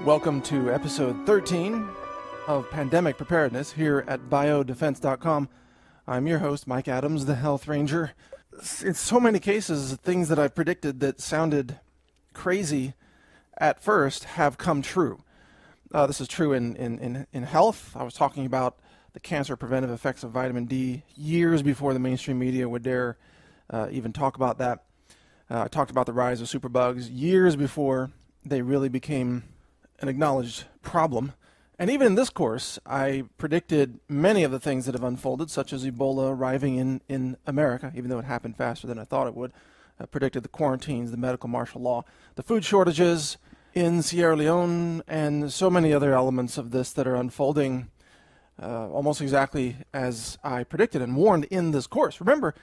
Welcome to episode 13 of Pandemic Preparedness here at biodefense.com. I'm your host, Mike Adams, the Health Ranger. In so many cases, things that I've predicted that sounded crazy at first have come true. This is true in health. I was talking about the cancer preventive effects of vitamin D years before the mainstream media would dare even talk about that. I talked about the rise of superbugs years before they really became an acknowledged problem. And even in this course, I predicted many of the things that have unfolded, such as Ebola arriving in America, even though it happened faster than I thought it would. I predicted the quarantines, the medical martial law, the food shortages in Sierra Leone, and so many other elements of this that are unfolding almost exactly as I predicted and warned in this course. Remember,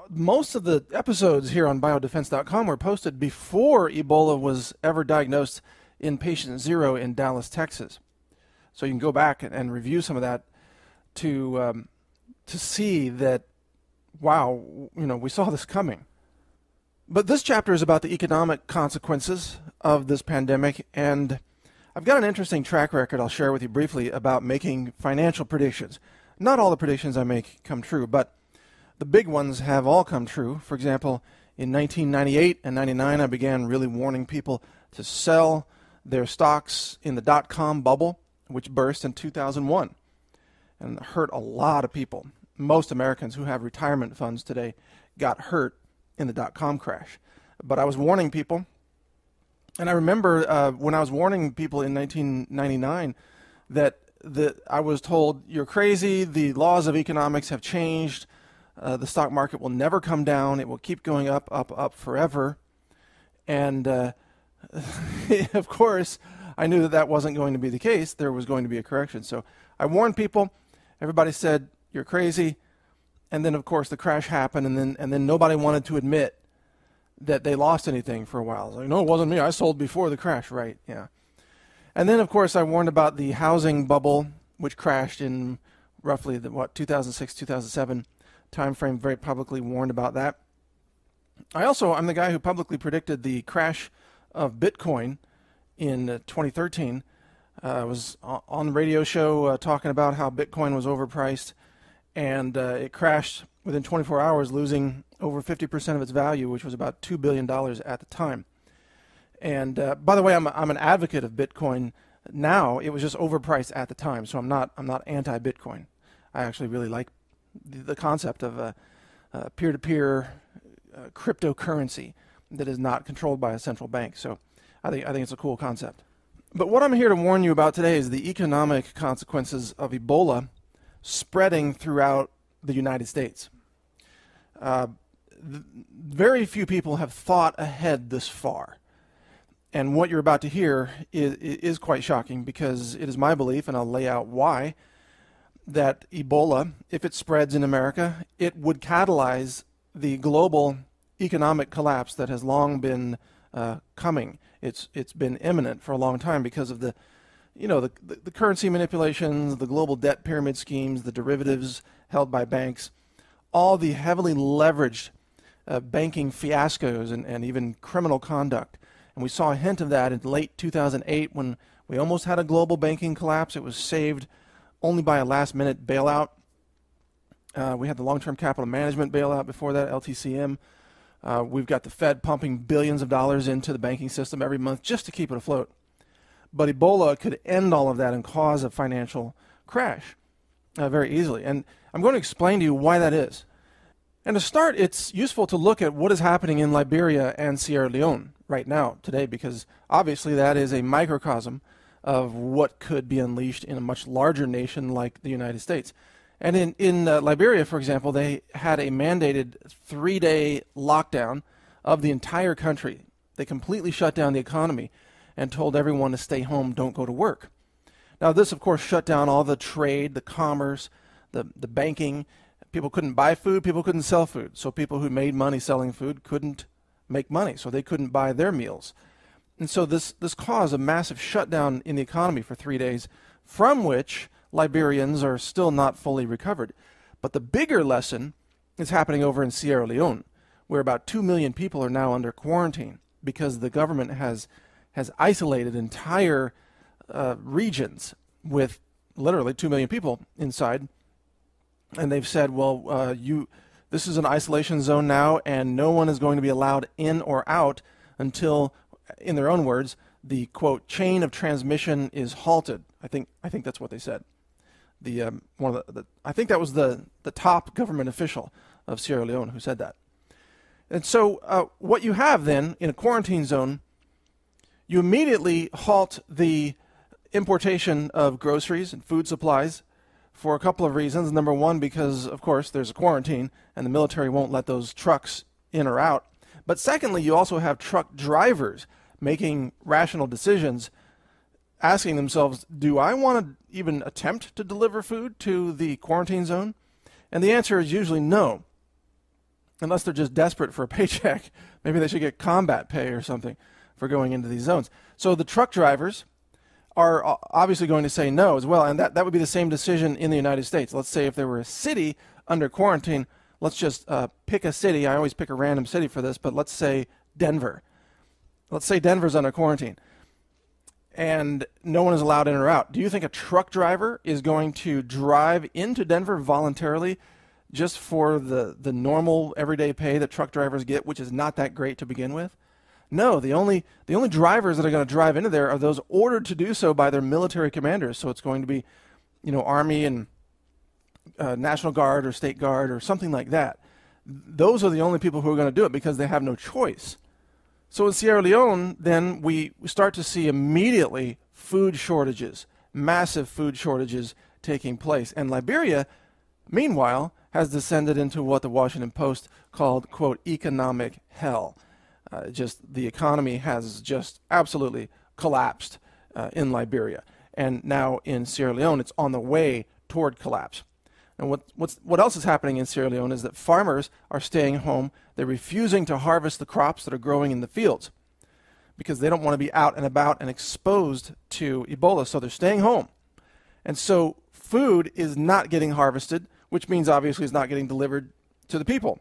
most of the episodes here on biodefense.com were posted before Ebola was ever diagnosed in patient zero in Dallas, Texas. So you can go back and review some of that to see that, wow, we saw this coming. But this chapter is about the economic consequences of this pandemic, and I've got an interesting track record I'll share with you briefly about making financial predictions. Not all the predictions I make come true, but the big ones have all come true. For example, in 1998 and 99, I began really warning people to sell their stocks in the dot-com bubble, which burst in 2001 and hurt a lot of people. Most Americans who have retirement funds today got hurt in the dot-com crash. But I was warning people, and I remember when I was warning people in 1999 that I was told, you're crazy, the laws of economics have changed, the stock market will never come down, it will keep going up, up, up forever. And of course, I knew that wasn't going to be the case. There was going to be a correction. So I warned people. Everybody said, you're crazy. And then, of course, the crash happened, and then nobody wanted to admit that they lost anything for a while. I was like, no, it wasn't me. I sold before the crash. Right, yeah. And then, of course, I warned about the housing bubble, which crashed in roughly the 2006, 2007 time frame, very publicly warned about that. I'm the guy who publicly predicted the crash of Bitcoin in 2013. I was on the radio show talking about how Bitcoin was overpriced, and it crashed within 24 hours, losing over 50% of its value, which was about $2 billion at the time. And by the way, I'm an advocate of Bitcoin now. It was just overpriced at the time, so I'm not anti-Bitcoin. I actually really like the concept of a peer-to-peer cryptocurrency that is not controlled by a central bank. So I think it's a cool concept. But what I'm here to warn you about today is the economic consequences of Ebola spreading throughout the United States. Very few people have thought ahead this far. And what you're about to hear is quite shocking, because it is my belief, and I'll lay out why, that Ebola, if it spreads in America, it would catalyze the global economic collapse that has long been coming. It's been imminent for a long time because of the currency manipulations, the global debt pyramid schemes, the derivatives held by banks, all the heavily leveraged banking fiascos and even criminal conduct. And we saw a hint of that in late 2008 when we almost had a global banking collapse. It was saved only by a last-minute bailout. We had the long-term capital management bailout before that, LTCM. We've got the Fed pumping billions of dollars into the banking system every month just to keep it afloat. But Ebola could end all of that and cause a financial crash very easily. And I'm going to explain to you why that is. And to start, it's useful to look at what is happening in Liberia and Sierra Leone right now, today, because obviously that is a microcosm of what could be unleashed in a much larger nation like the United States. And in Liberia, for example, they had a mandated 3-day lockdown of the entire country. They completely shut down the economy and told everyone to stay home, don't go to work. Now, this, of course, shut down all the trade, the commerce, the banking. People couldn't buy food, people couldn't sell food. So people who made money selling food couldn't make money, so they couldn't buy their meals. And so this caused a massive shutdown in the economy for 3 days, from which Liberians are still not fully recovered. But the bigger lesson is happening over in Sierra Leone, where about 2 million people are now under quarantine because the government has isolated entire with literally 2 million people inside. And they've said, well, this is an isolation zone now, and no one is going to be allowed in or out until, in their own words, the, quote, chain of transmission is halted. I think that's what they said. I think that was the top government official of Sierra Leone who said that. And so what you have then in a quarantine zone, you immediately halt the importation of groceries and food supplies for a couple of reasons. Number one, because, of course, there's a quarantine and the military won't let those trucks in or out. But secondly, you also have truck drivers making rational decisions, asking themselves, do I want to even attempt to deliver food to the quarantine zone? And the answer is usually no, unless they're just desperate for a paycheck. Maybe they should get combat pay or something for going into these zones. So the truck drivers are obviously going to say no as well, and that would be the same decision in the United States. Let's say if there were a city under quarantine, let's just pick a city. I always pick a random city for this, but let's say Denver. Let's say Denver's under quarantine and no one is allowed in or out. Do you think a truck driver is going to drive into Denver voluntarily just for the normal everyday pay that truck drivers get, which is not that great to begin with? No, the only drivers that are going to drive into there are those ordered to do so by their military commanders. So it's going to be, Army and National Guard or State Guard or something like that. Those are the only people who are going to do it because they have no choice. So in Sierra Leone, then we start to see immediately food shortages, massive food shortages taking place. And Liberia, meanwhile, has descended into what the Washington Post called, quote, economic hell. The economy has just absolutely collapsed in Liberia. And now in Sierra Leone, it's on the way toward collapse. And what else is happening in Sierra Leone is that farmers are staying home. They're refusing to harvest the crops that are growing in the fields because they don't want to be out and about and exposed to Ebola, so they're staying home. And so food is not getting harvested, which means obviously it's not getting delivered to the people.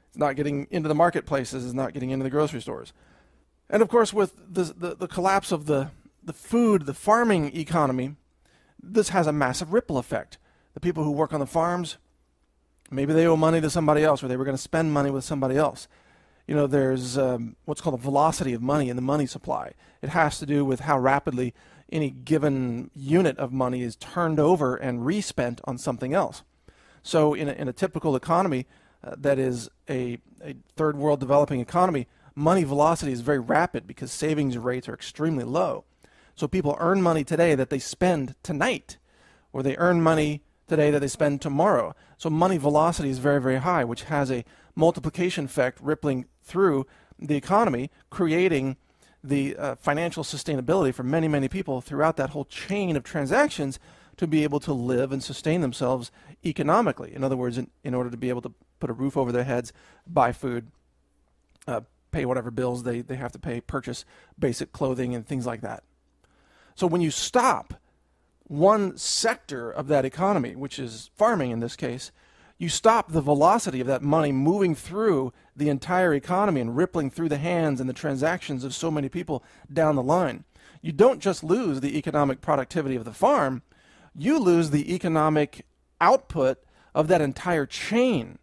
It's not getting into the marketplaces. It's not getting into the grocery stores. And of course, with the collapse of the farming economy, this has a massive ripple effect. The people who work on the farms, maybe they owe money to somebody else, or they were going to spend money with somebody else. There's what's called a velocity of money in the money supply. It has to do with how rapidly any given unit of money is turned over and respent on something else. So in a typical economy that is a third world developing economy, money velocity is very rapid because savings rates are extremely low. So people earn money today that they spend tonight, or they earn money today that they spend tomorrow. So money velocity is very, very high, which has a multiplication effect rippling through the economy, creating the financial sustainability for many, many people throughout that whole chain of transactions to be able to live and sustain themselves economically. In other words, in order to be able to put a roof over their heads, buy food, pay whatever bills they have to pay, purchase basic clothing and things like that. So when you stop one sector of that economy, which is farming in this case, you stop the velocity of that money moving through the entire economy and rippling through the hands and the transactions of so many people down the line. You don't just lose the economic productivity of the farm, you lose the economic output of that entire chain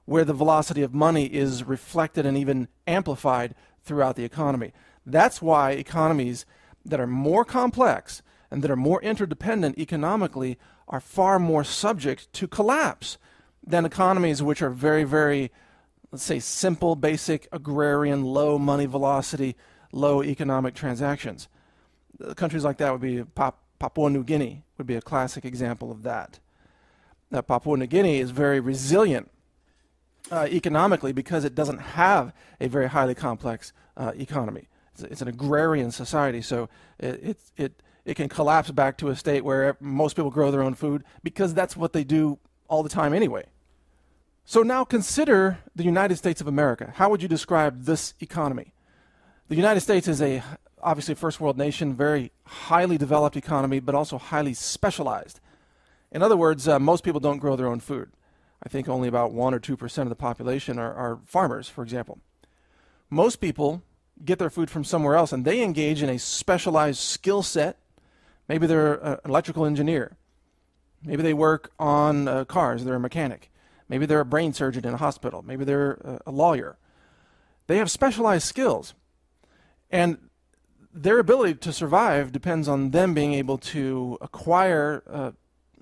where the velocity of money is reflected and even amplified throughout the economy. That's why economies that are more complex and that are more interdependent economically are far more subject to collapse than economies which are very, very, let's say, simple, basic, agrarian, low money velocity, low economic transactions. Countries like that would be Papua New Guinea would be a classic example of that. Now, Papua New Guinea is very resilient economically because it doesn't have a very highly complex economy. It's an agrarian society, so it can collapse back to a state where most people grow their own food because that's what they do all the time anyway. So now consider the United States of America. How would you describe this economy? The United States is obviously a first world nation, very highly developed economy, but also highly specialized. In other words, most people don't grow their own food. I think only about 1 or 2% of the population are farmers, for example. Most people get their food from somewhere else, and they engage in a specialized skill set, Maybe they're an electrical engineer. Maybe they work on cars. They're a mechanic. Maybe they're a brain surgeon in a hospital. Maybe they're a lawyer. They have specialized skills. And their ability to survive depends on them being able to acquire,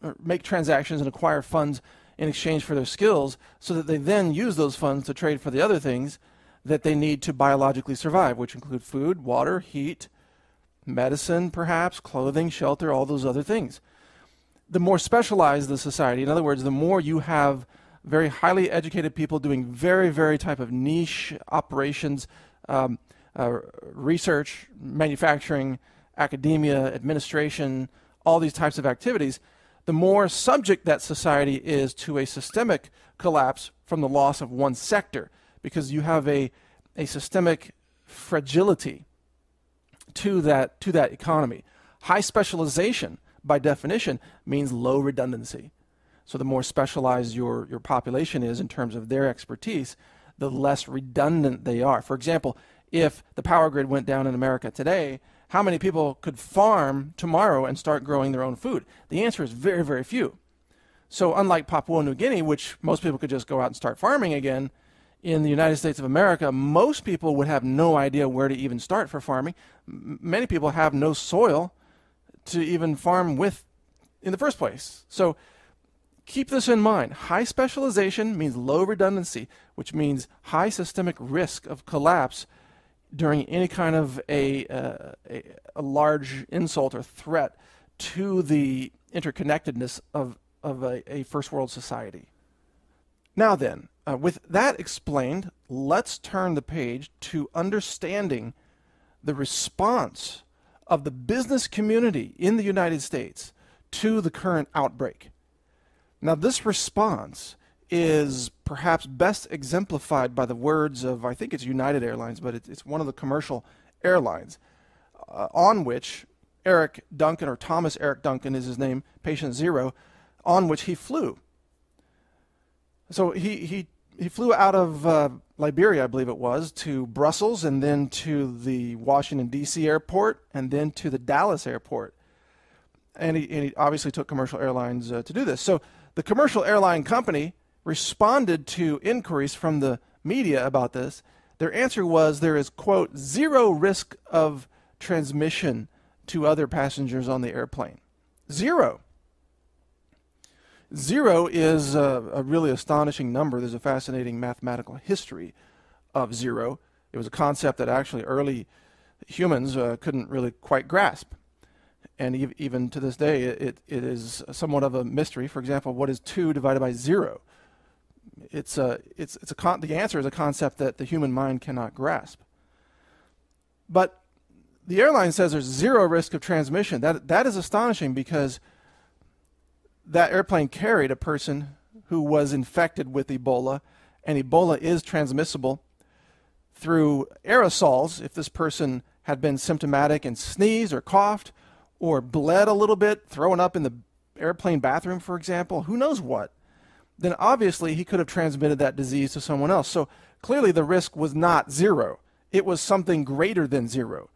or make transactions and acquire funds in exchange for their skills, so that they then use those funds to trade for the other things that they need to biologically survive, which include food, water, heat, medicine perhaps, clothing, shelter, all those other things. The more specialized the society, in other words, the more you have very highly educated people doing very, very type of niche operations, research, manufacturing, academia, administration, all these types of activities, the more subject that society is to a systemic collapse from the loss of one sector, because you have a systemic fragility to that economy. High specialization, by definition, means low redundancy. So the more specialized your population is in terms of their expertise, the less redundant they are. For example, if the power grid went down in America today, how many people could farm tomorrow and start growing their own food? The answer is very, very few. So unlike Papua New Guinea, which most people could just go out and start farming again, in the United States of America, most people would have no idea where to even start for farming. Many people have no soil to even farm with in the first place. So keep this in mind. High specialization means low redundancy, which means high systemic risk of collapse during any kind of a large insult or threat to the interconnectedness of a first world society. Now then, with that explained, let's turn the page to understanding the response of the business community in the United States to the current outbreak. Now, this response is perhaps best exemplified by the words of, I think it's United Airlines, but it's one of the commercial airlines, on which Eric Duncan, or Thomas Eric Duncan is his name, patient zero, on which he flew. So he flew out of Liberia, I believe it was, to Brussels, and then to the Washington, D.C. airport, and then to the Dallas airport. And he obviously took commercial airlines to do this. So the commercial airline company responded to inquiries from the media about this. Their answer was there is, quote, zero risk of transmission to other passengers on the airplane. Zero. Zero is a really astonishing number. There's a fascinating mathematical history of zero. It was a concept that actually early humans couldn't really quite grasp. And even to this day, it is somewhat of a mystery. For example, what is 2 divided by 0? The answer is a concept that the human mind cannot grasp. But the airline says there's zero risk of transmission. That is astonishing, because that airplane carried a person who was infected with Ebola, and Ebola is transmissible through aerosols. If this person had been symptomatic and sneezed or coughed or bled a little bit, throwing up in the airplane bathroom, for example, who knows what, then obviously he could have transmitted that disease to someone else. So clearly the risk was not zero. It was something greater than zero.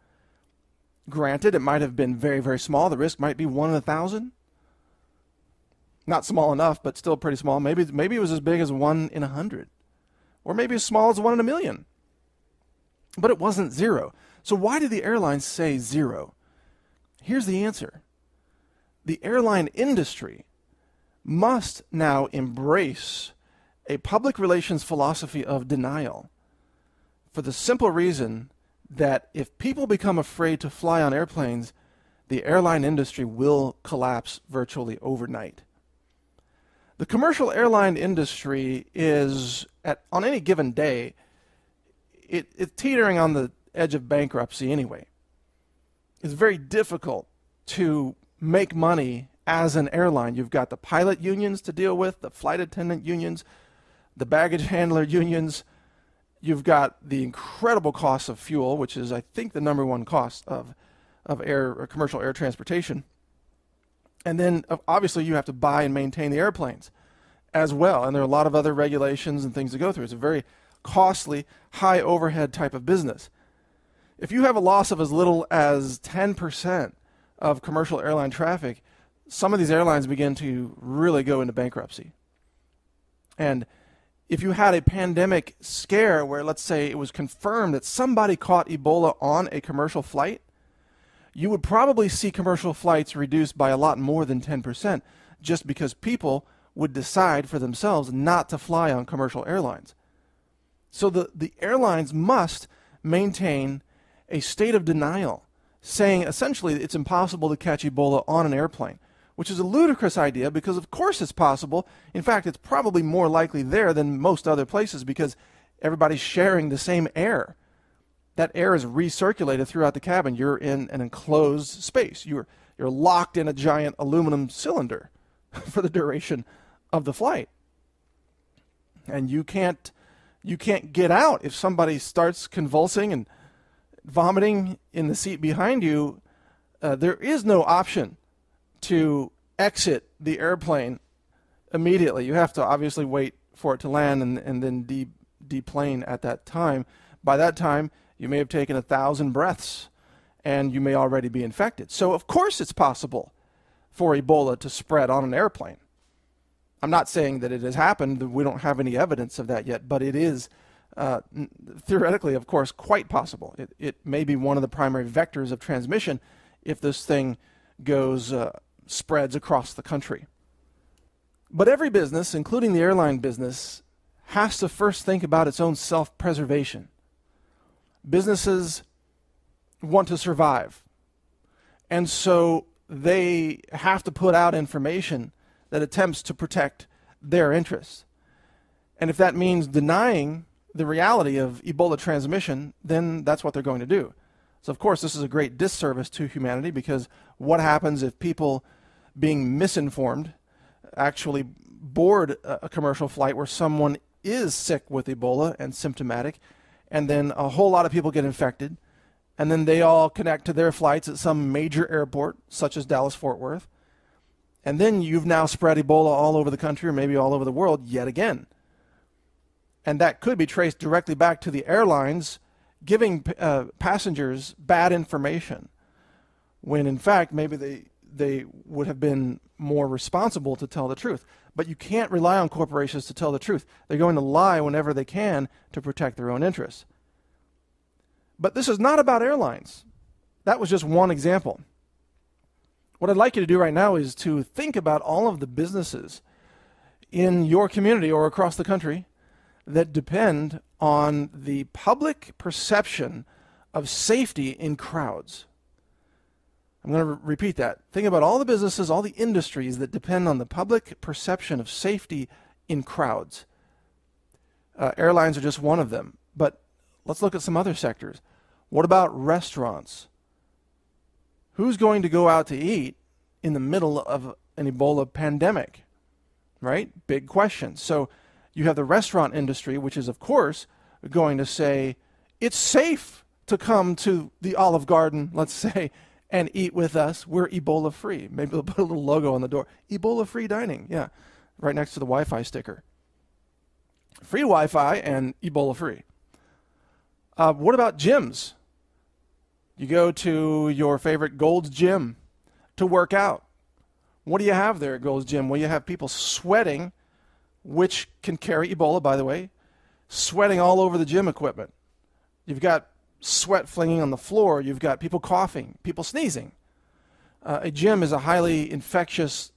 Granted, it might have been very, very small. The risk might be 1 in 1,000. Not small enough, but still pretty small. Maybe it was as big as 1 in 100. Or maybe as small as 1 in 1,000,000. But it wasn't zero. So why did the airlines say zero? Here's the answer. The airline industry must now embrace a public relations philosophy of denial, for the simple reason that if people become afraid to fly on airplanes, the airline industry will collapse virtually overnight. The commercial airline industry is, on any given day, it's teetering on the edge of bankruptcy anyway. It's very difficult to make money as an airline. You've got the pilot unions to deal with, the flight attendant unions, the baggage handler unions. You've got the incredible cost of fuel, which is, I think, the number one cost of air or commercial air transportation. And then obviously you have to buy and maintain the airplanes as well. And there are a lot of other regulations and things to go through. It's a very costly, high overhead type of business. If you have a loss of as little as 10% of commercial airline traffic, some of these airlines begin to really go into bankruptcy. And if you had a pandemic scare where, let's say, it was confirmed that somebody caught Ebola on a commercial flight, you would probably see commercial flights reduced by a lot more than 10%, just because people would decide for themselves not to fly on commercial airlines. So the airlines must maintain a state of denial, saying essentially it's impossible to catch Ebola on an airplane, which is a ludicrous idea because of course it's possible. In fact, it's probably more likely there than most other places because everybody's sharing the same air. That air is recirculated throughout the cabin. You're in an enclosed space. You're locked in a giant aluminum cylinder for the duration of the flight. And you can't get out. If somebody starts convulsing and vomiting in the seat behind you, there is no option to exit the airplane immediately. You have to obviously wait for it to land and then deplane at that time. By that time, you may have taken 1,000 breaths and you may already be infected. So of course it's possible for Ebola to spread on an airplane. I'm not saying that it has happened. We don't have any evidence of that yet, but it is theoretically, of course, quite possible. It may be one of the primary vectors of transmission if this thing spreads across the country. But every business, including the airline business, has to first think about its own self-preservation. Businesses want to survive, and so they have to put out information that attempts to protect their interests. And if that means denying the reality of Ebola transmission, then that's what they're going to do. So of course this is a great disservice to humanity, because what happens if people being misinformed actually board a commercial flight where someone is sick with Ebola and symptomatic, and then a whole lot of people get infected, and then they all connect to their flights at some major airport such as Dallas-Fort Worth, and then you've now spread Ebola all over the country or maybe all over the world yet again. And that could be traced directly back to the airlines giving passengers bad information, when in fact maybe they would have been more responsible to tell the truth. But you can't rely on corporations to tell the truth. They're going to lie whenever they can to protect their own interests. But this is not about airlines. That was just one example. What I'd like you to do right now is to think about all of the businesses in your community or across the country that depend on the public perception of safety in crowds. I'm going to repeat that. Think about all the businesses, all the industries that depend on the public perception of safety in crowds. Airlines are just one of them, but let's look at some other sectors. What about restaurants? Who's going to go out to eat in the middle of an Ebola pandemic? Right? Big question. So you have the restaurant industry, which is, of course, going to say, it's safe to come to the Olive Garden, let's say, and eat with us. We're Ebola-free. Maybe they'll put a little logo on the door. Ebola-free dining. Yeah, right next to the Wi-Fi sticker. Free Wi-Fi and Ebola-free. What about gyms? You go to your favorite Gold's Gym to work out. What do you have there at Gold's Gym? Well, you have people sweating, which can carry Ebola, by the way, sweating all over the gym equipment. You've got sweat flinging on the floor. You've got people coughing, people sneezing. A gym is a highly infectious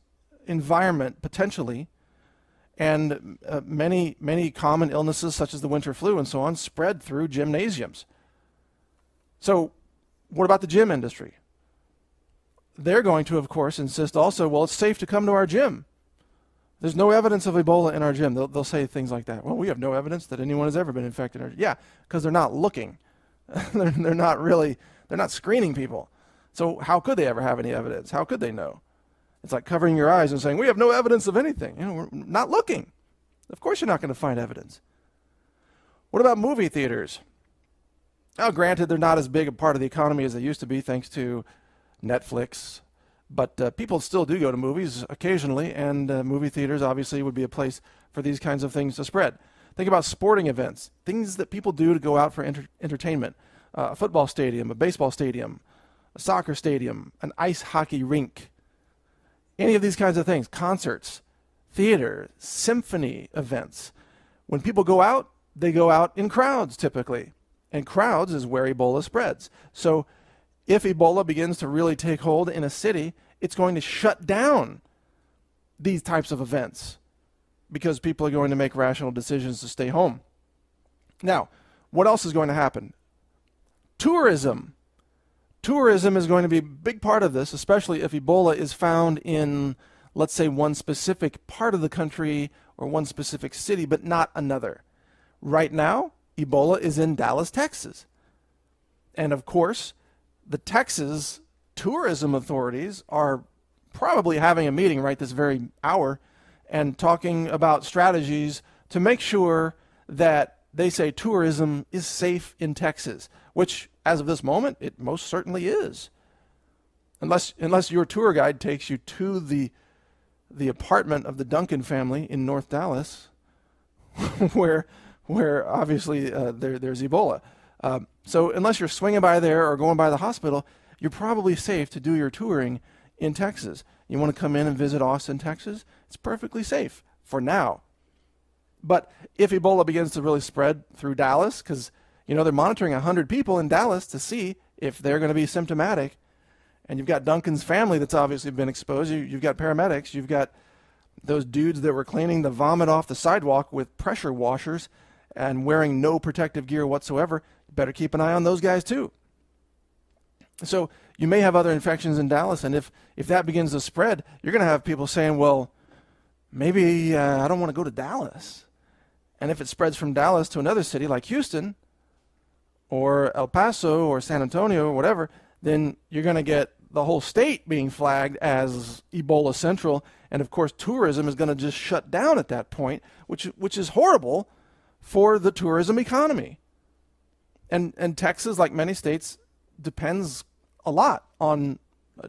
environment, potentially, and many common illnesses, such as the winter flu and so on, spread through gymnasiums. So what about the gym industry? They're going to, of course, insist also, well, it's safe to come to our gym. There's no evidence of Ebola in our gym. They'll say things like that. Well, we have no evidence that anyone has ever been infected in our gym. Yeah, because they're not looking. they're not screening people. So how could they ever have any evidence? How could they know? It's like covering your eyes and saying, we have no evidence of anything. We're not looking. Of course you're not going to find evidence. What about movie theaters? Now, granted, they're not as big a part of the economy as they used to be, thanks to Netflix. But people still do go to movies occasionally, and movie theaters obviously would be a place for these kinds of things to spread. Think about sporting events, things that people do to go out for entertainment. A football stadium, a baseball stadium, a soccer stadium, an ice hockey rink, any of these kinds of things, concerts, theater, symphony events. When people go out, they go out in crowds typically. And crowds is where Ebola spreads. So if Ebola begins to really take hold in a city, it's going to shut down these types of events because people are going to make rational decisions to stay home. Now, what else is going to happen? Tourism. Tourism is going to be a big part of this, especially if Ebola is found in, let's say, one specific part of the country or one specific city, but not another. Right now, Ebola is in Dallas, Texas. And of course, the Texas tourism authorities are probably having a meeting right this very hour and talking about strategies to make sure that they say tourism is safe in Texas, which as of this moment, it most certainly is. Unless your tour guide takes you to the apartment of the Duncan family in North Dallas, where obviously there's Ebola. So unless you're swinging by there or going by the hospital, you're probably safe to do your touring in Texas. You want to come in and visit Austin, Texas? It's perfectly safe for now. But if Ebola begins to really spread through Dallas, because they're monitoring 100 people in Dallas to see if they're going to be symptomatic, and you've got Duncan's family that's obviously been exposed, you've got paramedics, you've got those dudes that were cleaning the vomit off the sidewalk with pressure washers and wearing no protective gear whatsoever, you better keep an eye on those guys too. So you may have other infections in Dallas, and if that begins to spread, you're going to have people saying, well, maybe I don't want to go to Dallas. And if it spreads from Dallas to another city like Houston or El Paso or San Antonio or whatever, then you're going to get the whole state being flagged as Ebola Central. And of course, tourism is going to just shut down at that point, which is horrible for the tourism economy. And Texas, like many states, depends a lot on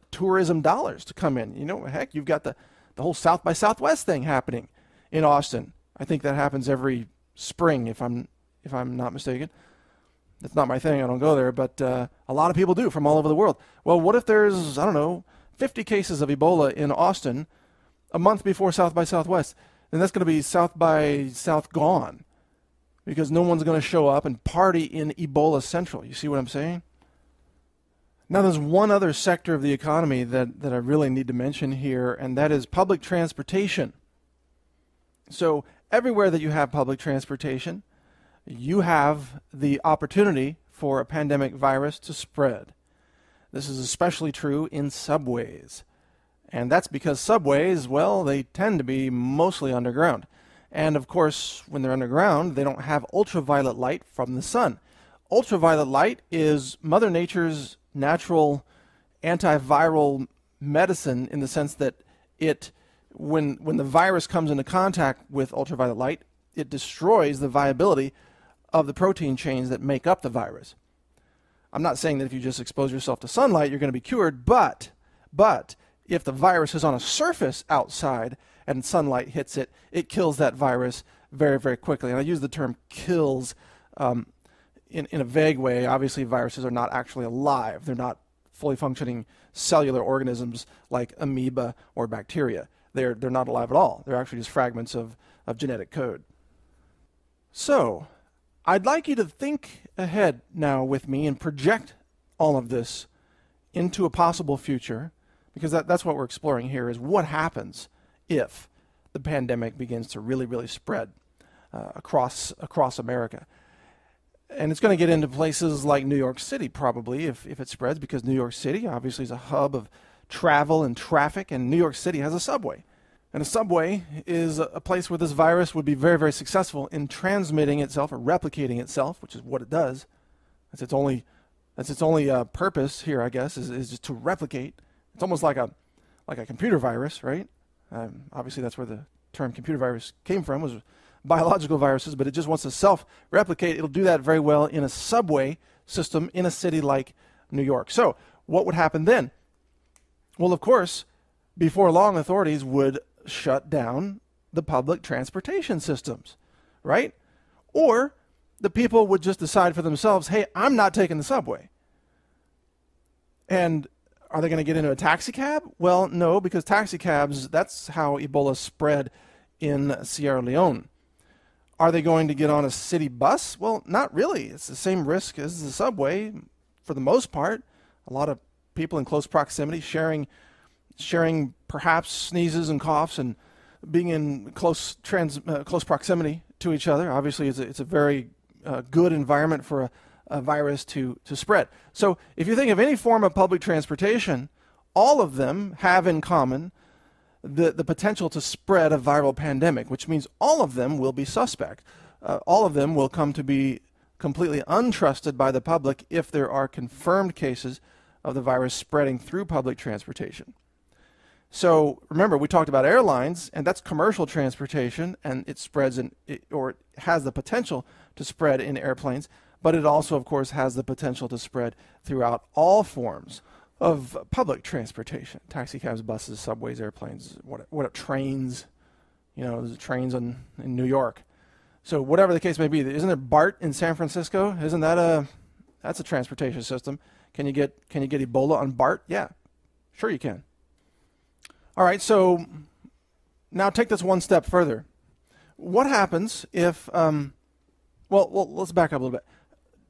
tourism dollars to come in. Heck, you've got the whole South by Southwest thing happening in Austin. I think that happens every spring, if I'm not mistaken. That's not my thing. I don't go there, but a lot of people do from all over the world. Well, what if there's, 50 cases of Ebola in Austin a month before South by Southwest? Then that's going to be South by South gone because no one's going to show up and party in Ebola Central. You see what I'm saying? Now, there's one other sector of the economy that I really need to mention here, and that is public transportation. So everywhere that you have public transportation, you have the opportunity for a pandemic virus to spread. This is especially true in subways. And that's because subways, well, they tend to be mostly underground. And of course, when they're underground, they don't have ultraviolet light from the sun. Ultraviolet light is Mother Nature's natural antiviral medicine in the sense that when the virus comes into contact with ultraviolet light, it destroys the viability of the protein chains that make up the virus. I'm not saying that if you just expose yourself to sunlight, you're going to be cured, but if the virus is on a surface outside and sunlight hits it, it kills that virus very, very quickly. And I use the term kills in a vague way. Obviously, viruses are not actually alive. They're not fully functioning cellular organisms like amoeba or bacteria. They're not alive at all. They're actually just fragments of genetic code. So, I'd like you to think ahead now with me and project all of this into a possible future, because that's what we're exploring here, is what happens if the pandemic begins to really, really spread across America. And it's going to get into places like New York City probably if it spreads, because New York City obviously is a hub of travel and traffic, and New York City has a subway. And a subway is a place where this virus would be very, very successful in transmitting itself or replicating itself, which is what it does. That's its only purpose here, I guess, is just to replicate. It's almost like a computer virus, right? Obviously, that's where the term computer virus came from, was biological viruses, but it just wants to self-replicate. It'll do that very well in a subway system in a city like New York. So what would happen then? Well, of course, before long, authorities would shut down the public transportation systems, right? Or the people would just decide for themselves, hey, I'm not taking the subway. And are they going to get into a taxi cab? Well, no, because taxi cabs, that's how Ebola spread in Sierra Leone. Are they going to get on a city bus? Well, not really. It's the same risk as the subway for the most part. A lot of people in close proximity sharing perhaps sneezes and coughs and being in close proximity to each other. Obviously, it's a very good environment for a virus to spread. So if you think of any form of public transportation, all of them have in common the potential to spread a viral pandemic, which means all of them will be suspect. All of them will come to be completely untrusted by the public if there are confirmed cases of the virus spreading through public transportation. So remember, we talked about airlines, and that's commercial transportation, and it spreads or it has the potential to spread in airplanes, but it also, of course, has the potential to spread throughout all forms of public transportation: taxi cabs, buses, subways, airplanes, what trains. There's trains in New York. So whatever the case may be, isn't there BART in San Francisco? Isn't that that's a transportation system? Can you get Ebola on BART? Yeah, sure you can. All right, so now take this one step further. What happens if, let's back up a little bit.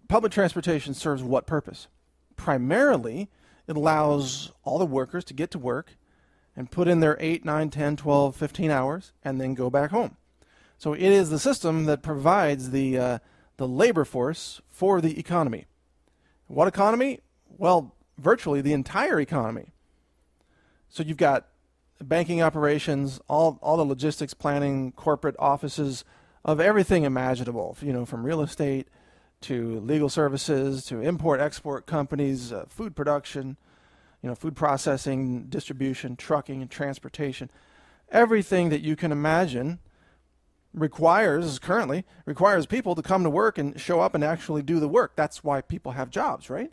Public transportation serves what purpose? Primarily, it allows all the workers to get to work and put in their 8, 9, 10, 12, 15 hours and then go back home. So it is the system that provides the labor force for the economy. What economy? Well, virtually the entire economy. So you've got banking operations, all the logistics, planning, corporate offices of everything imaginable, from real estate to legal services to import-export companies, food production, food processing, distribution, trucking, and transportation. Everything that you can imagine requires people to come to work and show up and actually do the work. That's why people have jobs, right?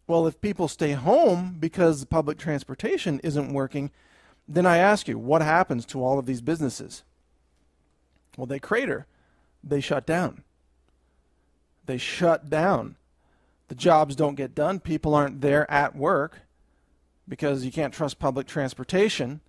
Well, if people stay home because public transportation isn't working, then I ask you, what happens to all of these businesses? Well, they crater. They shut down. They shut down. The jobs don't get done. People aren't there at work because you can't trust public transportation.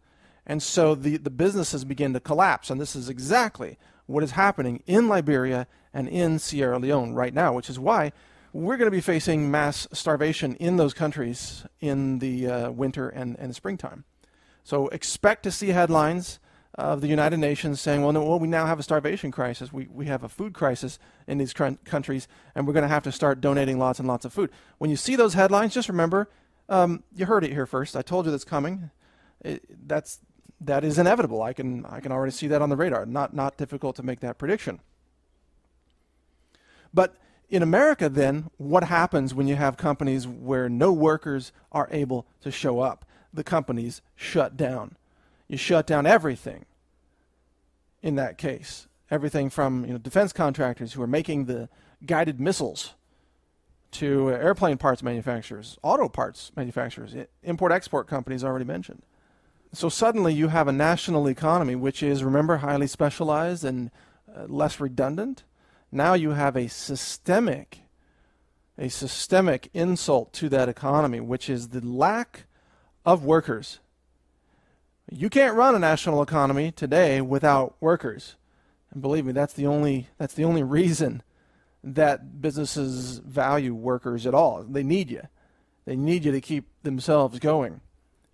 And so the businesses begin to collapse. And this is exactly what is happening in Liberia and in Sierra Leone right now, which is why we're going to be facing mass starvation in those countries in the winter and the springtime. So expect to see headlines of the United Nations saying, well, we now have a starvation crisis. We have a food crisis in these countries, and we're going to have to start donating lots and lots of food. When you see those headlines, just remember, you heard it here first. I told you that's coming. That is inevitable. I can already see that on the radar. Not difficult to make that prediction. But in America, then, what happens when you have companies where no workers are able to show up? The companies shut down. You shut down everything in that case. Everything from defense contractors who are making the guided missiles to airplane parts manufacturers, auto parts manufacturers, import-export companies already mentioned. So suddenly you have a national economy which is, remember, highly specialized and less redundant. Now you have a systemic insult to that economy, which is the lack of workers. You can't run a national economy today without workers. And believe me, that's the only reason that businesses value workers at all. They need you. They need you to keep themselves going.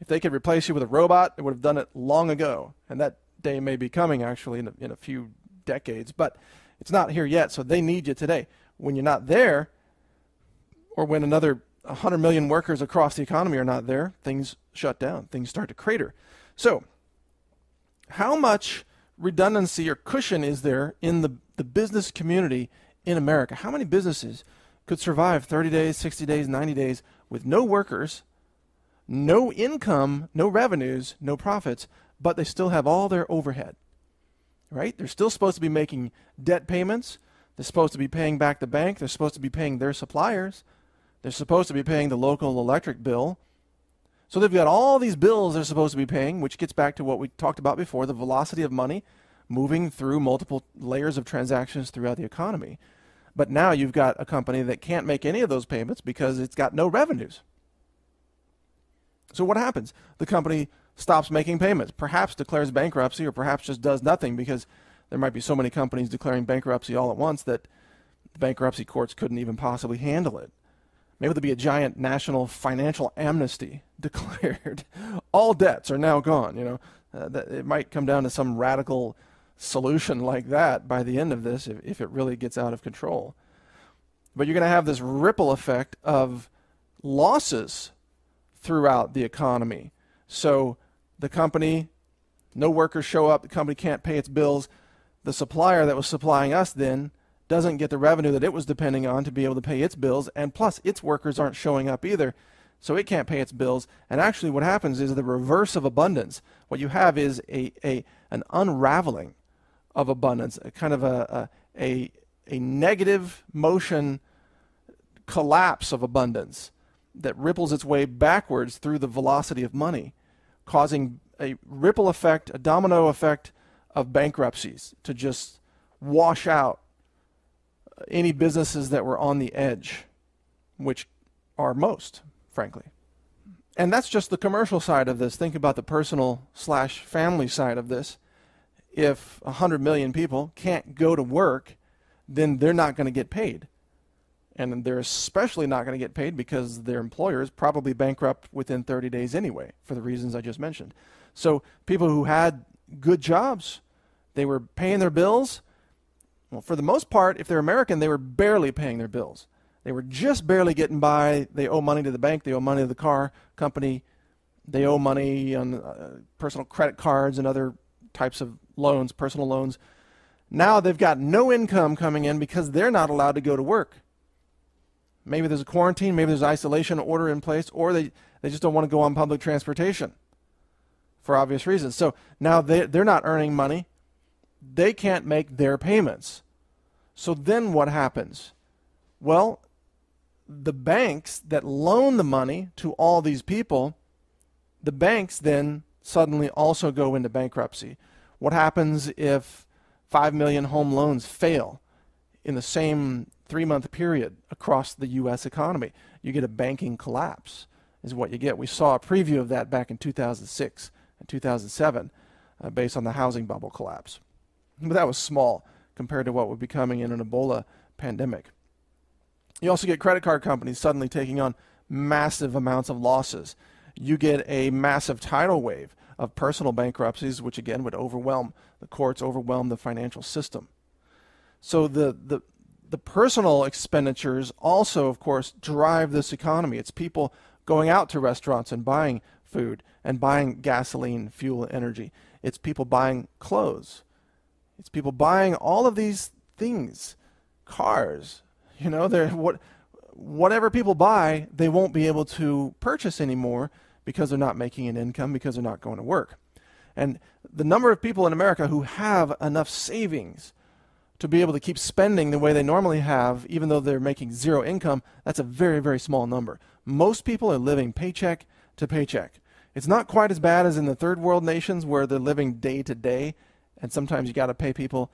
If they could replace you with a robot, they would have done it long ago. And that day may be coming actually in a few decades, but it's not here yet, so they need you today. When you're not there, or when another 100 million workers across the economy are not there, things shut down. Things start to crater. So, how much redundancy or cushion is there in the business community in America? How many businesses could survive 30 days, 60 days, 90 days with no workers, no income, no revenues, no profits, but they still have all their overhead, right? They're still supposed to be making debt payments. They're supposed to be paying back the bank. They're supposed to be paying their suppliers. They're supposed to be paying the local electric bill. So they've got all these bills they're supposed to be paying, which gets back to what we talked about before, the velocity of money moving through multiple layers of transactions throughout the economy. But now you've got a company that can't make any of those payments because it's got no revenues. So what happens? The company stops making payments, perhaps declares bankruptcy, or perhaps just does nothing, because there might be so many companies declaring bankruptcy all at once that the bankruptcy courts couldn't even possibly handle it. Maybe there'll be a giant national financial amnesty declared. All debts are now gone. It might come down to some radical solution like that by the end of this if it really gets out of control. But you're going to have this ripple effect of losses throughout the economy. So the company, no workers show up, the company can't pay its bills. The supplier that was supplying us then doesn't get the revenue that it was depending on to be able to pay its bills, and plus its workers aren't showing up either, so it can't pay its bills. And actually what happens is the reverse of abundance. What you have is an unraveling of abundance, a kind of a negative motion collapse of abundance that ripples its way backwards through the velocity of money, causing a ripple effect, a domino effect of bankruptcies to just wash out any businesses that were on the edge, which are most, frankly. And that's just the commercial side of this. Think about the personal/family side of this. If 100 million people can't go to work, then they're not going to get paid. And they're especially not going to get paid because their employer is probably bankrupt within 30 days anyway, for the reasons I just mentioned. So people who had good jobs, they were paying their bills. Well, for the most part, if they're American, they were barely paying their bills. They were just barely getting by. They owe money to the bank. They owe money to the car company. They owe money on personal credit cards and other types of loans, personal loans. Now they've got no income coming in because they're not allowed to go to work. Maybe there's a quarantine, maybe there's an isolation order in place, or they just don't want to go on public transportation for obvious reasons. So now they're not earning money. They can't make their payments. So then what happens? Well, the banks that loan the money to all these people, the banks then suddenly also go into bankruptcy. What happens if 5 million home loans fail in the same 3-month period across the U.S. economy? You get a banking collapse is what you get. We saw a preview of that back in 2006 and 2007 based on the housing bubble collapse. But that was small compared to what would be coming in an Ebola pandemic. You also get credit card companies suddenly taking on massive amounts of losses. You get a massive tidal wave of personal bankruptcies, which again would overwhelm the courts, overwhelm the financial system. So the personal expenditures also, of course, drive this economy. It's people going out to restaurants and buying food and buying gasoline, fuel, energy. It's people buying clothes. It's people buying all of these things, cars. Whatever people buy, they won't be able to purchase anymore because they're not making an income, because they're not going to work. And the number of people in America who have enough savings to be able to keep spending the way they normally have, even though they're making zero income, that's a very, very small number. Most people are living paycheck to paycheck. It's not quite as bad as in the third world nations where they're living day to day, and sometimes you got to pay people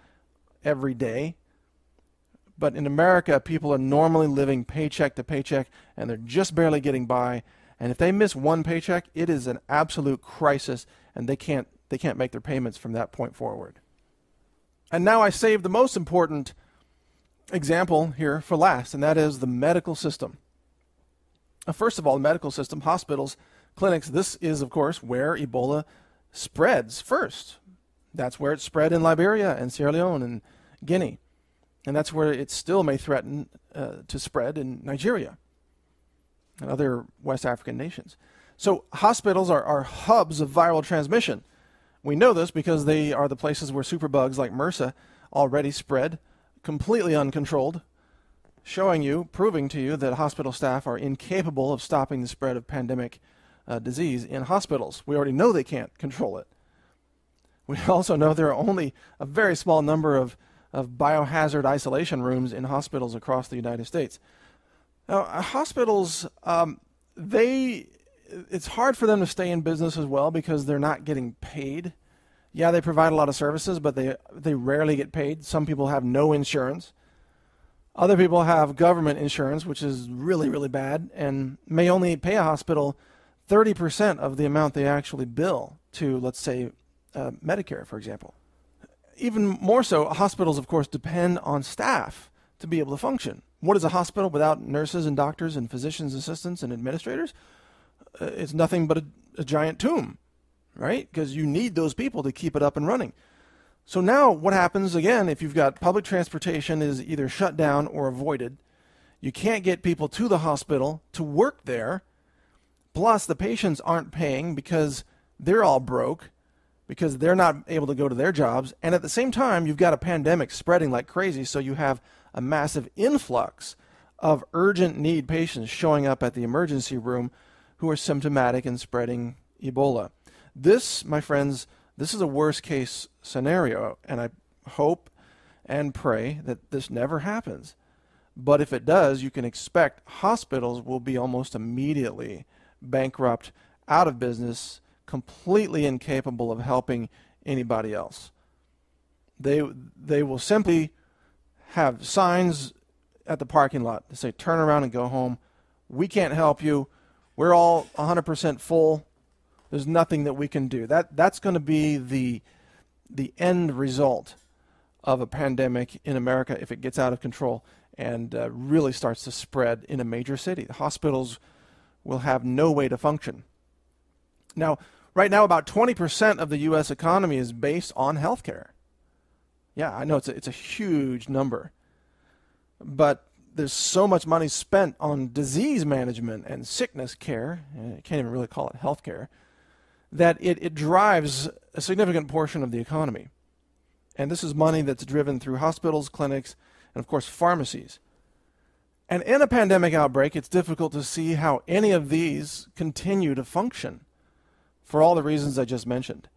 every day. But in America, people are normally living paycheck to paycheck, and they're just barely getting by. And if they miss one paycheck, it is an absolute crisis, and they can't make their payments from that point forward. And now I saved the most important example here for last, and that is the medical system. First of all, the medical system, hospitals, clinics, this is, of course, where Ebola spreads first. That's where it spread in Liberia and Sierra Leone and Guinea. And that's where it still may threaten to spread in Nigeria and other West African nations. So hospitals are hubs of viral transmission. We know this because they are the places where superbugs like MRSA already spread, completely uncontrolled, proving to you that hospital staff are incapable of stopping the spread of pandemic disease in hospitals. We already know they can't control it. We also know there are only a very small number of biohazard isolation rooms in hospitals across the United States. Now, hospitals, it's hard for them to stay in business as well because they're not getting paid. Yeah, they provide a lot of services, but they rarely get paid. Some people have no insurance. Other people have government insurance, which is really, really bad, and may only pay a hospital 30% of the amount they actually bill to, let's say, Medicare, for example. Even more so, hospitals, of course, depend on staff to be able to function. What is a hospital without nurses and doctors and physicians' assistants and administrators? It's nothing but a giant tomb, right? Because you need those people to keep it up and running. So now what happens, again, if you've got public transportation is either shut down or avoided, you can't get people to the hospital to work there, plus the patients aren't paying because they're all broke, because they're not able to go to their jobs, and at the same time, you've got a pandemic spreading like crazy, so you have a massive influx of urgent need patients showing up at the emergency room who are symptomatic and spreading Ebola. This, my friends, this is a worst case scenario, and I hope and pray that this never happens. But if it does, you can expect hospitals will be almost immediately bankrupt, out of business, completely incapable of helping anybody else. They will simply have signs at the parking lot to say, turn around and go home. We can't help you. We're all 100% full. There's nothing that we can do. That's going to be the end result of a pandemic in America if it gets out of control and really starts to spread in a major city. The hospitals will have no way to function. Now, right now, about 20% of the U.S. economy is based on healthcare. Yeah, I know it's a huge number, but there's so much money spent on disease management and sickness care, you can't even really call it healthcare, that it drives a significant portion of the economy. And this is money that's driven through hospitals, clinics, and of course pharmacies. And in a pandemic outbreak, it's difficult to see how any of these continue to function for all the reasons I just mentioned.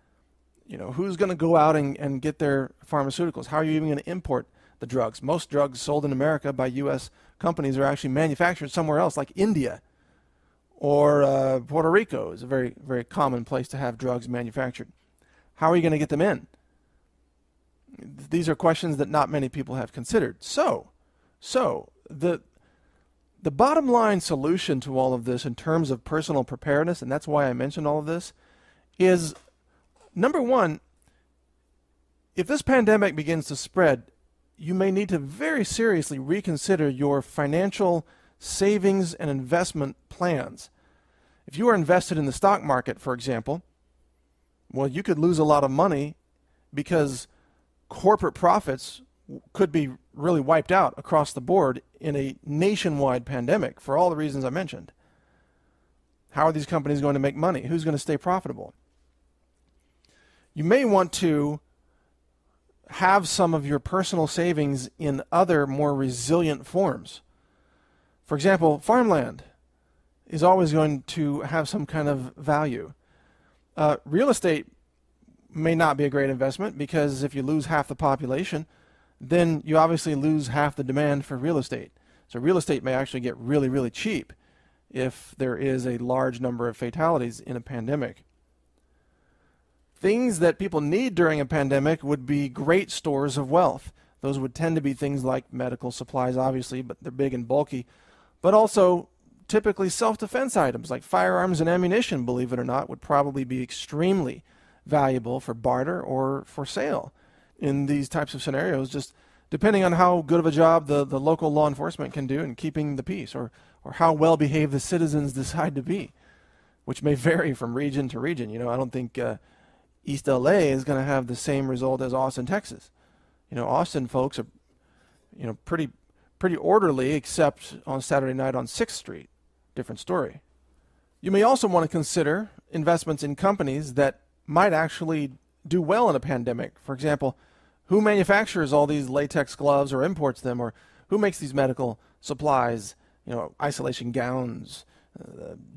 You know, who's going to go out and get their pharmaceuticals? How are you even going to import the drugs? Most drugs sold in America by U.S. companies are actually manufactured somewhere else, like India or Puerto Rico is a very, very common place to have drugs manufactured. How are you going to get them in? These are questions that not many people have considered. So the bottom line solution to all of this in terms of personal preparedness, and that's why I mentioned all of this, is number one, if this pandemic begins to spread, you may need to very seriously reconsider your financial savings and investment plans. If you are invested in the stock market, for example, well, you could lose a lot of money because corporate profits could be really wiped out across the board in a nationwide pandemic for all the reasons I mentioned. How are these companies going to make money? Who's going to stay profitable? You may want to have some of your personal savings in other more resilient forms. For example, farmland is always going to have some kind of value. Real estate may not be a great investment because if you lose half the population, then you obviously lose half the demand for real estate. So real estate may actually get really, really cheap if there is a large number of fatalities in a pandemic. Things that people need during a pandemic would be great stores of wealth. Those would tend to be things like medical supplies, obviously, but they're big and bulky. But also typically self-defense items like firearms and ammunition, believe it or not, would probably be extremely valuable for barter or for sale in these types of scenarios, just depending on how good of a job the local law enforcement can do in keeping the peace, or how well behaved the citizens decide to be, which may vary from region to region. You know, I don't think East LA is going to have the same result as Austin, Texas. You know, Austin folks are, you know, pretty orderly, except on Saturday night on 6th Street. Different story. You may also want to consider investments in companies that might actually do well in a pandemic. For example, who manufactures all these latex gloves or imports them, or who makes these medical supplies, you know, isolation gowns.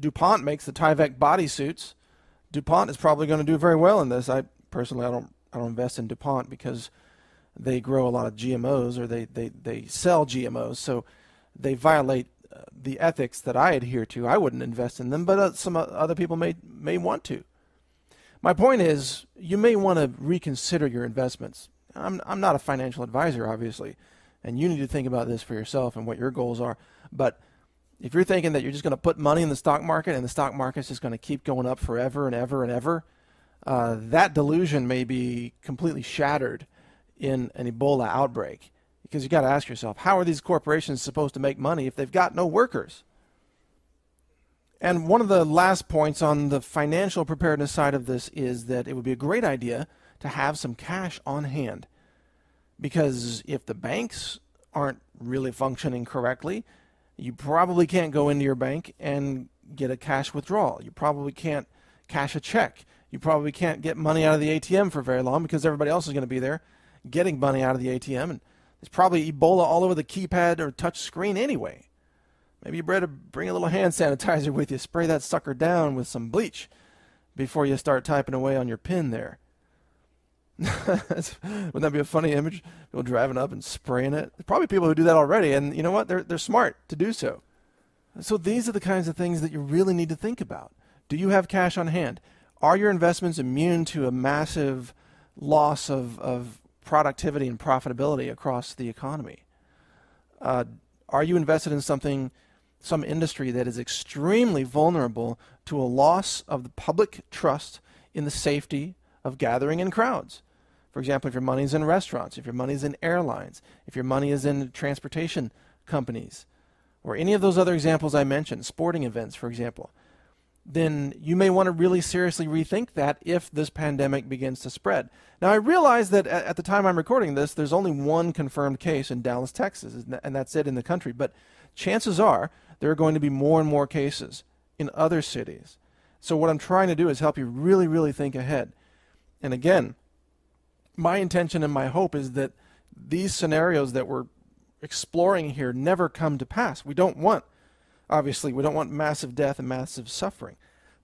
DuPont makes the Tyvek bodysuits. DuPont is probably going to do very well in this. I personally don't invest in DuPont because they grow a lot of GMOs, or they sell GMOs, so they violate the ethics that I adhere to. I wouldn't invest in them, but some other people may want to. My point is, you may want to reconsider your investments. I'm not a financial advisor, obviously, and you need to think about this for yourself and what your goals are. But If you're thinking that you're just going to put money in the stock market and the stock market's just going to keep going up forever and ever and ever, that delusion may be completely shattered in an Ebola outbreak. Because you got to ask yourself, how are these corporations supposed to make money if they've got no workers? And one of the last points on the financial preparedness side of this is that it would be a great idea to have some cash on hand. Because if the banks aren't really functioning correctly, you probably can't go into your bank and get a cash withdrawal. You probably can't cash a check. You probably can't get money out of the ATM for very long because everybody else is going to be there getting money out of the ATM. And there's probably Ebola all over the keypad or touch screen anyway. Maybe you better bring a little hand sanitizer with you. Spray that sucker down with some bleach before you start typing away on your pin there. Wouldn't that be a funny image? People driving up and spraying it. There's probably people who do that already, and you know what? They're smart to do so. So these are the kinds of things that you really need to think about. Do you have cash on hand? Are your investments immune to a massive loss of productivity and profitability across the economy? Are you invested in some industry that is extremely vulnerable to a loss of the public trust in the safety of gathering in crowds? For example, if your money's in restaurants, if your money's in airlines, if your money is in transportation companies, or any of those other examples I mentioned, sporting events, for example, then you may want to really seriously rethink that if this pandemic begins to spread. Now, I realize that at the time I'm recording this, there's only one confirmed case in Dallas, Texas, and that's it in the country. But chances are there are going to be more and more cases in other cities. So what I'm trying to do is help you really, really think ahead. And again, my intention and my hope is that these scenarios that we're exploring here never come to pass. Obviously, we don't want massive death and massive suffering.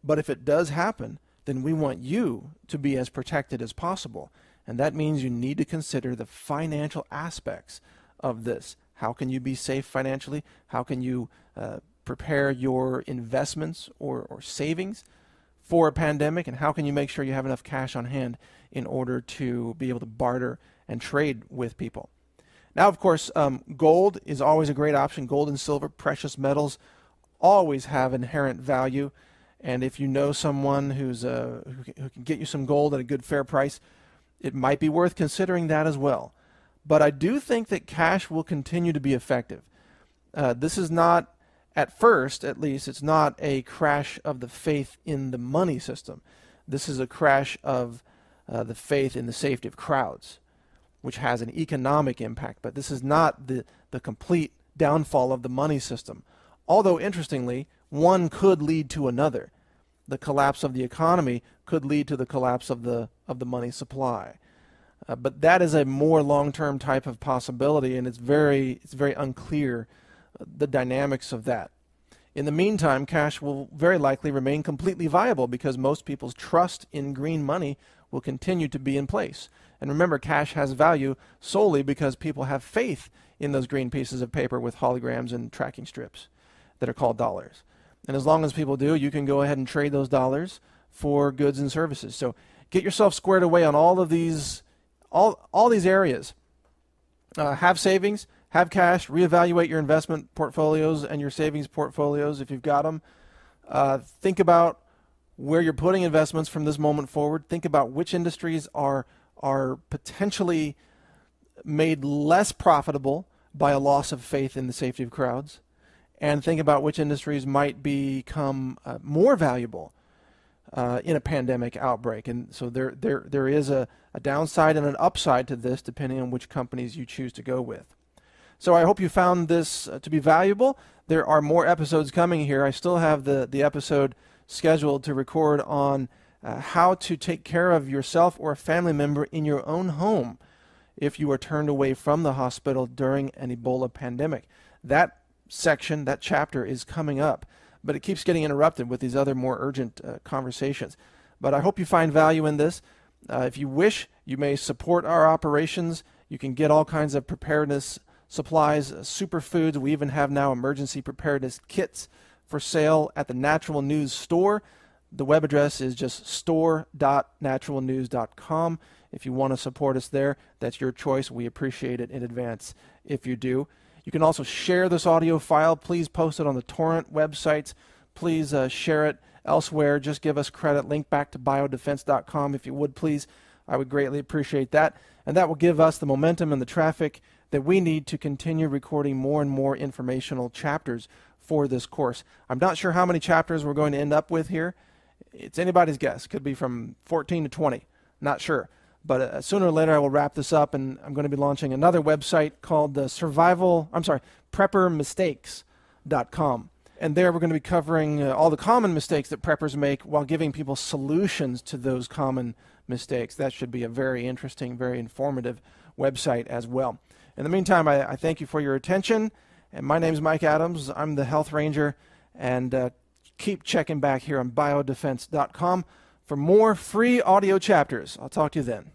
But if it does happen, then we want you to be as protected as possible. And that means you need to consider the financial aspects of this. How can you be safe financially? How can you prepare your investments or savings for a pandemic? And how can you make sure you have enough cash on hand in order to be able to barter and trade with people? Now, of course, gold is always a great option. Gold and silver, precious metals, always have inherent value. And if you know someone who can get you some gold at a good, fair price, it might be worth considering that as well. But I do think that cash will continue to be effective. This is not, at first at least, it's not a crash of the faith in the money system. This is a crash of the faith in the safety of crowds, which has an economic impact. But this is not the complete downfall of the money system. Although, interestingly, one could lead to another. The collapse of the economy could lead to the collapse of the money supply. But that is a more long-term type of possibility, and it's very unclear the dynamics of that. In the meantime, cash will very likely remain completely viable because most people's trust in green money will continue to be in place. And remember, cash has value solely because people have faith in those green pieces of paper with holograms and tracking strips that are called dollars. And as long as people do, you can go ahead and trade those dollars for goods and services. So get yourself squared away on all of these, all these areas. Have savings, have cash, reevaluate your investment portfolios and your savings portfolios if you've got them. Think about where you're putting investments from this moment forward. Think about which industries are potentially made less profitable by a loss of faith in the safety of crowds. And think about which industries might become more valuable in a pandemic outbreak. And so there is a downside and an upside to this depending on which companies you choose to go with. So I hope you found this to be valuable. There are more episodes coming here. I still have the episode scheduled to record on how to take care of yourself or a family member in your own home if you are turned away from the hospital during an Ebola pandemic. That section, that chapter is coming up, but it keeps getting interrupted with these other more urgent conversations. But I hope you find value in this. If you wish, you may support our operations. You can get all kinds of preparedness supplies, superfoods. We even have now emergency preparedness kits for sale at the Natural News store. The web address is just store.naturalnews.com. If you want to support us there, that's your choice. We appreciate it in advance if you do. You can also share this audio file. Please post it on the torrent websites. Please share it elsewhere. Just give us credit. Link back to biodefense.com if you would, please. I would greatly appreciate that. And that will give us the momentum and the traffic that we need to continue recording more and more informational chapters for this course. I'm not sure how many chapters we're going to end up with here. It's anybody's guess. Could be from 14 to 20. Not sure. But sooner or later I will wrap this up, and I'm going to be launching another website called preppermistakes.com. And there we're going to be covering all the common mistakes that preppers make while giving people solutions to those common mistakes. That should be a very interesting, very informative website as well. In the meantime, I thank you for your attention. And my name is Mike Adams. I'm the Health Ranger. And keep checking back here on biodefense.com for more free audio chapters. I'll talk to you then.